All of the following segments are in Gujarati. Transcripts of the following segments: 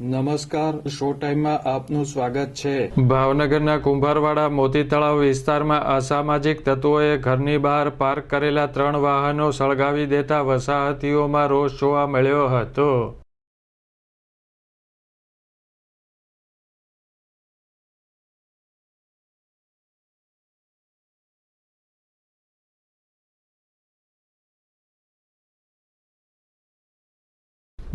નમસ્કાર, શો ટાઈમમાં આપનું સ્વાગત છે। ભાવનગરના કુંભારવાડા મોતી તળાવ વિસ્તારમાં અસામાજિક તત્વોએ ઘરની બહાર પાર્ક કરેલા 3 વાહનો સળગાવી દેતા વસાહતીઓમાં રોષ જોવા મળ્યો હતો।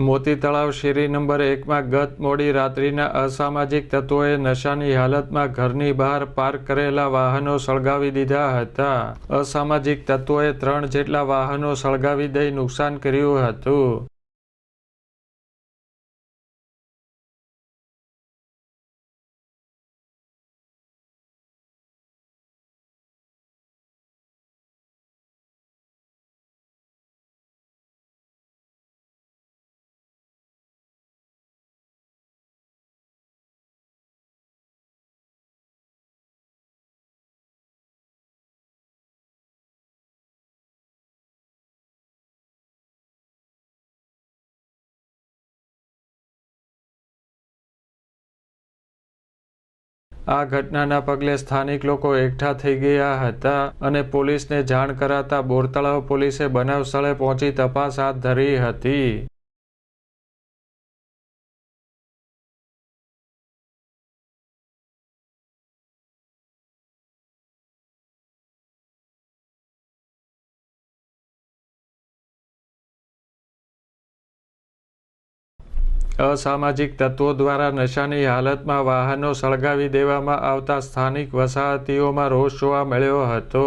મોતી તળાવ શેરી નંબર 1માં ગત મોડી રાત્રિના અસામાજિક તત્વોએ નશાની હાલતમાં ઘરની બહાર પાર્ક કરેલા વાહનો સળગાવી દીધા હતા। અસામાજિક તત્વોએ 3 જેટલા વાહનો સળગાવી દઈ નુકસાન કર્યું હતું। આ ઘટનાના પગલે સ્થાનિક લોકો એકઠા થઈ ગયા હતા અને પોલીસને જાણ કરાતા બોરતળાવ પોલીસે બનાવ સ્થળે પહોંચી તપાસ હાથ ધરી હતી। અસામાજિક તત્વો દ્વારા નશાની હાલતમાં વાહનો સળગાવી દેવામાં આવતા સ્થાનિક વસાહતીઓમાં રોષ જોવા મળ્યો હતો।